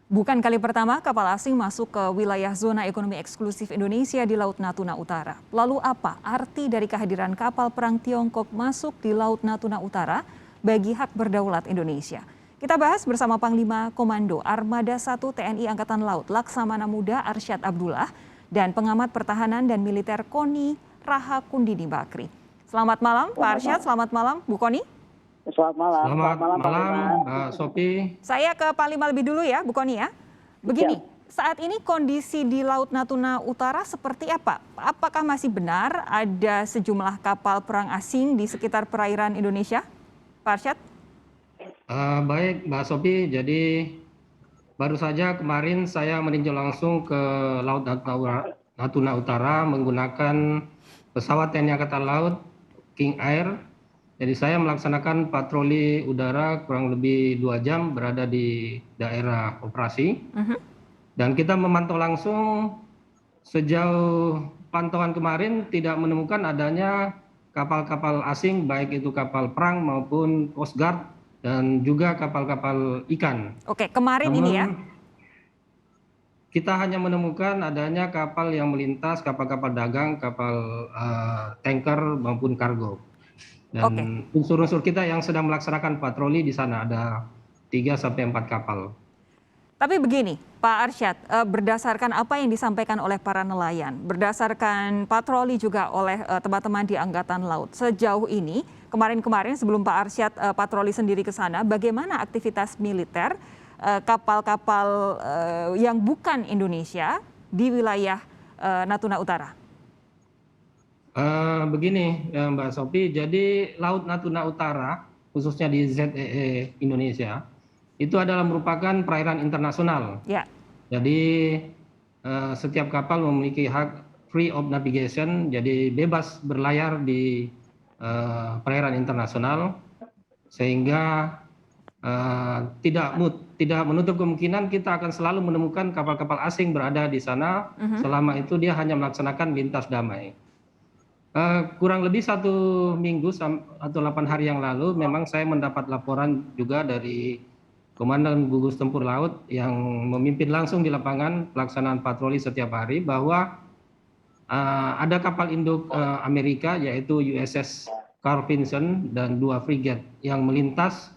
Bukan kali pertama kapal asing masuk ke wilayah zona ekonomi eksklusif Indonesia di Laut Natuna Utara. Lalu apa arti dari kehadiran kapal perang Tiongkok masuk di Laut Natuna Utara bagi hak berdaulat Indonesia? Kita bahas bersama Panglima Komando Armada 1 TNI Angkatan Laut Laksamana Muda Arsyad Abdullah dan pengamat pertahanan dan militer KONI Raha Kundini Bakri. Selamat malam Pak Arsyad, selamat malam Bu KONI. Selamat malam. Selamat malam, Pak Mbak Sophie. Saya ke Panglima lebih dulu ya, Bu Koni ya. Begini, saat ini kondisi di Laut Natuna Utara seperti apa? Apakah masih benar ada sejumlah kapal perang asing di sekitar perairan Indonesia, Pak Arsyad? Baik, Mbak Sophie. Jadi baru saja kemarin saya meninjau langsung ke Laut Natuna Utara menggunakan pesawat TNI Angkatan Laut King Air. Jadi saya melaksanakan patroli udara kurang lebih 2 jam berada di daerah operasi. Dan kita memantau langsung sejauh pantauan kemarin tidak menemukan adanya kapal-kapal asing baik itu kapal perang maupun Coast Guard dan juga kapal-kapal ikan. Oke, kemarin ini ya. Kita hanya menemukan adanya kapal yang melintas, kapal-kapal dagang, kapal tanker maupun kargo. Dan unsur-unsur kita yang sedang melaksanakan patroli di sana ada 3-4 kapal. Tapi begini, Pak Arsyad, berdasarkan apa yang disampaikan oleh para nelayan, berdasarkan patroli juga oleh teman-teman di Angkatan Laut, sejauh ini, kemarin-kemarin sebelum Pak Arsyad patroli sendiri ke sana, bagaimana aktivitas militer kapal-kapal yang bukan Indonesia di wilayah Natuna Utara? Begini Mbak Sophie, jadi Laut Natuna Utara khususnya di ZEE Indonesia itu adalah merupakan perairan internasional. Ya. Jadi setiap kapal memiliki hak free of navigation, jadi bebas berlayar di perairan internasional, sehingga tidak menutup kemungkinan kita akan selalu menemukan kapal-kapal asing berada di sana selama itu dia hanya melaksanakan lintas damai. Kurang lebih 1 minggu atau 8 hari yang lalu memang saya mendapat laporan juga dari Komandan Gugus Tempur Laut yang memimpin langsung di lapangan pelaksanaan patroli setiap hari bahwa ada kapal induk Amerika yaitu USS Carl Vinson dan 2 frigate yang melintas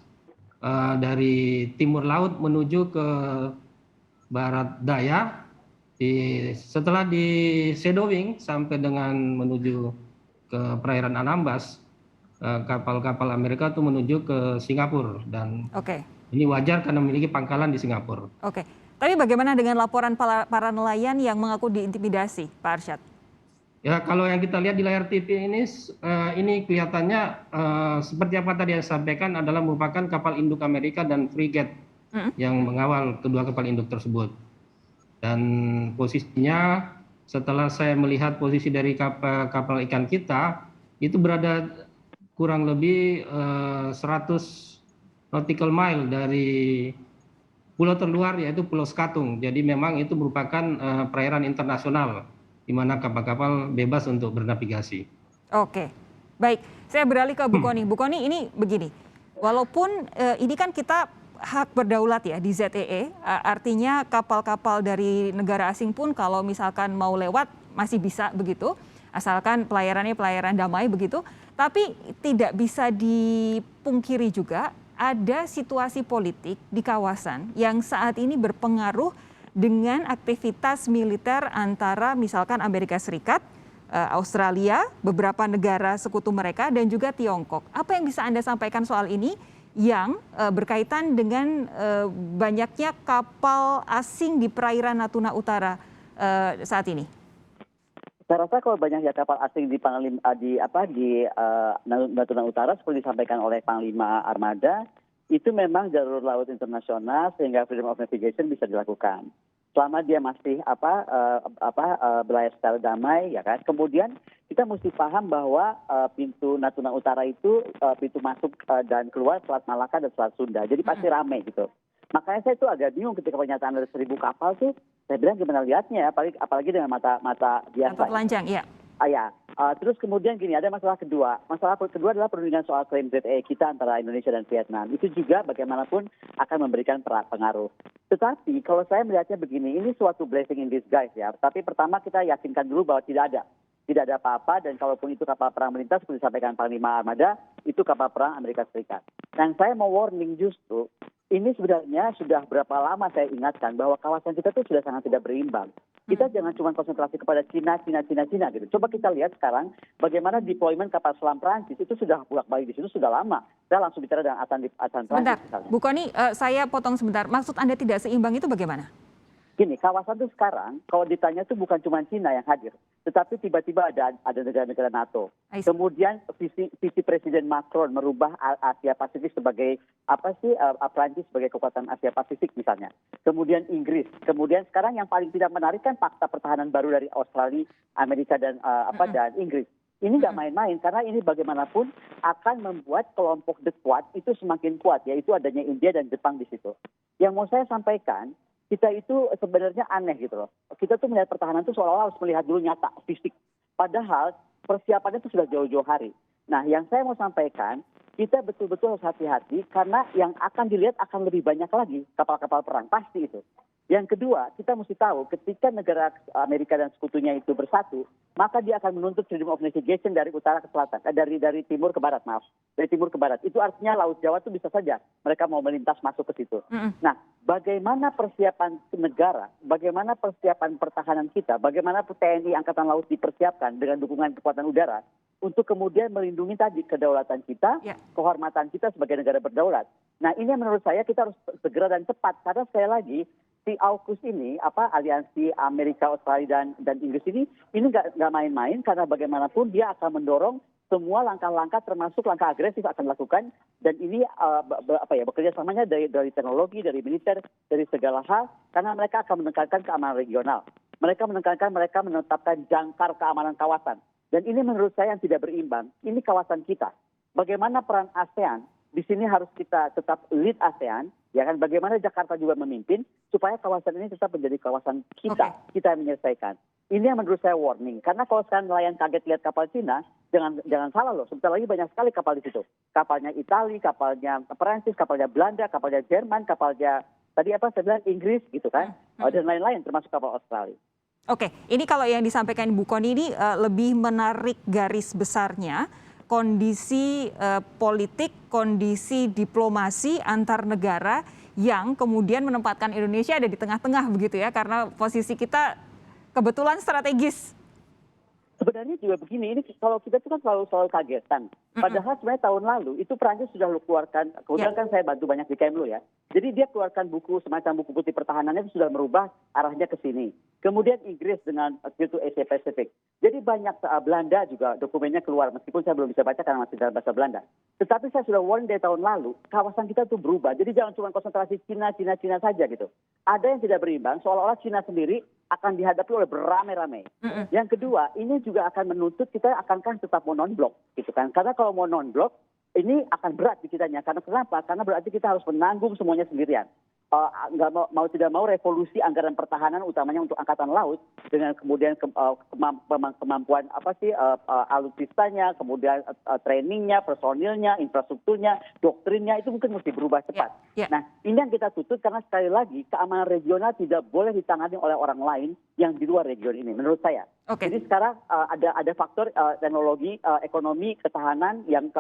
dari timur laut menuju ke barat daya. Setelah di shadowing sampai dengan menuju ke perairan Anambas, kapal-kapal Amerika itu menuju ke Singapura dan ini wajar karena memiliki pangkalan di Singapura. Oke, tapi bagaimana dengan laporan para nelayan yang mengaku diintimidasi, Pak Arsyad? Ya, kalau yang kita lihat di layar TV ini kelihatannya seperti apa tadi yang saya sampaikan adalah merupakan kapal induk Amerika dan frigate yang mengawal kedua kapal induk tersebut. Dan posisinya setelah saya melihat posisi dari kapal ikan kita itu berada kurang lebih 100 nautical mile dari pulau terluar yaitu Pulau Skatung. Jadi memang itu merupakan perairan internasional di mana kapal-kapal bebas untuk bernavigasi. Oke, baik. Saya beralih ke Bu Koni. Bu Koni, ini begini, walaupun ini kan kita hak berdaulat ya di ZEE, artinya kapal-kapal dari negara asing pun kalau misalkan mau lewat masih bisa begitu, asalkan pelayarannya pelayaran damai begitu. Tapi tidak bisa dipungkiri juga ada situasi politik di kawasan yang saat ini berpengaruh dengan aktivitas militer antara misalkan Amerika Serikat, Australia, beberapa negara sekutu mereka dan juga Tiongkok. Apa yang bisa Anda sampaikan soal ini yang berkaitan dengan banyaknya kapal asing di perairan Natuna Utara saat ini? Saya rasa kalau banyaknya kapal asing di Natuna Utara seperti disampaikan oleh Panglima Armada, itu memang jalur laut internasional sehingga freedom of navigation bisa dilakukan. Selama dia masih berlayar secara damai, ya kan. Kemudian kita mesti paham bahwa pintu Natuna Utara itu pintu masuk dan keluar Selat Malaka dan Selat Sunda. Jadi pasti ramai gitu. Makanya saya tuh agak bingung ketika pernyataan dari 1.000 kapal tuh, saya bilang gimana lihatnya, apalagi dengan mata biasa. Mata telanjang, ya. Terus kemudian gini, ada masalah kedua. Masalah kedua adalah perundingan soal klaim ZEE kita antara Indonesia dan Vietnam. Itu juga bagaimanapun akan memberikan pengaruh. Tetapi kalau saya melihatnya begini, ini suatu blessing in disguise ya. Tapi pertama kita yakinkan dulu bahwa tidak ada apa-apa, dan kalaupun itu kapal perang melintas seperti disampaikan Panglima Armada, itu kapal perang Amerika Serikat. Dan saya mau warning justru, ini sebenarnya sudah berapa lama saya ingatkan bahwa kawasan kita itu sudah sangat tidak berimbang. Kita jangan cuma konsentrasi kepada Cina gitu. Coba kita lihat sekarang bagaimana deployment kapal selam Prancis itu sudah bolak-balik di situ sudah lama. Saya langsung bicara dengan Atan Prancis. Sebentar, Bu Kony, saya potong sebentar. Maksud Anda tidak seimbang itu bagaimana? Gini, kawasan itu sekarang kalau ditanya itu bukan cuma Cina yang hadir, tetapi tiba-tiba ada negara-negara NATO. Kemudian visi Presiden Macron merubah Asia Pasifik sebagai Prancis sebagai kekuatan Asia Pasifik misalnya. Kemudian Inggris. Kemudian sekarang yang paling tidak menarik kan fakta pertahanan baru dari Australia, Amerika dan dan Inggris. Ini nggak main-main karena ini bagaimanapun akan membuat kelompok The Quad itu semakin kuat, yaitu adanya India dan Jepang di situ. Yang mau saya sampaikan, kita itu sebenarnya aneh gitu loh. Kita tuh melihat pertahanan itu seolah-olah harus melihat dulu nyata, fisik. Padahal persiapannya itu sudah jauh-jauh hari. Nah, yang saya mau sampaikan, kita betul-betul harus hati-hati karena yang akan dilihat akan lebih banyak lagi kapal-kapal perang, pasti itu. Yang kedua, kita mesti tahu ketika negara Amerika dan sekutunya itu bersatu, maka dia akan menuntut freedom of navigation dari utara ke selatan, dari timur ke barat, dari timur ke barat. Itu artinya Laut Jawa itu bisa saja mereka mau melintas masuk ke situ. Nah, bagaimana persiapan negara, bagaimana persiapan pertahanan kita, bagaimana TNI Angkatan Laut dipersiapkan dengan dukungan kekuatan udara untuk kemudian melindungi tadi kedaulatan kita, kehormatan kita sebagai negara berdaulat. Nah, ini menurut saya kita harus segera dan cepat karena sekali lagi si AUKUS ini, aliansi Amerika, Australia dan Inggris ini nggak main-main karena bagaimanapun dia akan mendorong semua langkah-langkah termasuk langkah agresif akan dilakukan dan ini bekerja samanya dari teknologi, dari militer, dari segala hal karena mereka akan menekankan keamanan regional. Mereka menetapkan jangkar keamanan kawasan dan ini menurut saya yang tidak berimbang. Ini kawasan kita. Bagaimana peran ASEAN? Di sini harus kita tetap lead ASEAN, ya kan? Bagaimana Jakarta juga memimpin supaya kawasan ini tetap menjadi kawasan kita yang menyelesaikan. Ini yang menurut saya warning. Karena kalau sekarang nelayan kaget lihat kapal Cina, jangan salah loh. Sebentar lagi banyak sekali kapal di situ. Kapalnya Italia, kapalnya Perancis, kapalnya Belanda, kapalnya Jerman, kapalnya saya bilang Inggris gitu kan, dan lain-lain termasuk kapal Australia. Oke, ini kalau yang disampaikan Bu Kony ini lebih menarik garis besarnya. Kondisi politik, kondisi diplomasi antar negara yang kemudian menempatkan Indonesia ada di tengah-tengah begitu ya, karena posisi kita kebetulan strategis. Sebenarnya juga begini, ini kalau kita itu kan selalu kagetan. Padahal sebenarnya tahun lalu itu Prancis sudah keluarkan, kemudian kan saya bantu banyak di Kemlu ya. Jadi dia keluarkan buku semacam buku putih pertahanannya itu sudah merubah arahnya ke sini. Kemudian Inggris dengan itu Asia Pacific. Jadi banyak Belanda juga dokumennya keluar meskipun saya belum bisa baca karena masih dalam bahasa Belanda. Tetapi saya sudah warning dari tahun lalu, kawasan kita itu berubah. Jadi jangan cuma konsentrasi Cina saja gitu. Ada yang tidak berimbang, seolah-olah Cina sendiri akan dihadapi oleh beramai-ramai. Yang kedua, ini juga akan menuntut kita akankah tetap mau non-blok gitu kan. Karena kalau mau non-blok, ini akan berat di kitanya. Karena kenapa? Karena berarti kita harus menanggung semuanya sendirian. Nggak mau tidak mau revolusi anggaran pertahanan utamanya untuk angkatan laut dengan kemudian kemampuan alutsistanya, kemudian trainingnya, personilnya, infrastrukturnya, doktrinnya itu mungkin mesti berubah cepat. Nah, ini yang kita tuntut karena sekali lagi keamanan regional tidak boleh ditangani oleh orang lain yang di luar region ini menurut saya. Jadi sekarang ada faktor teknologi, ekonomi, ketahanan yang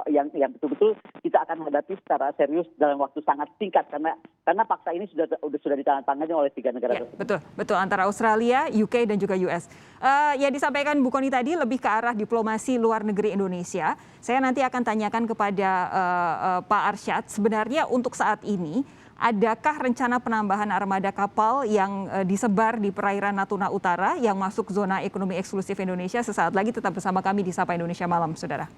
betul-betul kita akan hadapi secara serius dalam waktu sangat singkat karena paksa ini sudah ditandatangani oleh 3 negara tersebut. Betul antara Australia, UK dan juga US. Yang disampaikan Bu Kony tadi lebih ke arah diplomasi luar negeri Indonesia. Saya nanti akan tanyakan kepada Pak Arsyad sebenarnya untuk saat ini adakah rencana penambahan armada kapal yang disebar di perairan Natuna Utara yang masuk zona ekonomi eksklusif Indonesia? Sesaat lagi tetap bersama kami di Sapa Indonesia Malam, Saudara.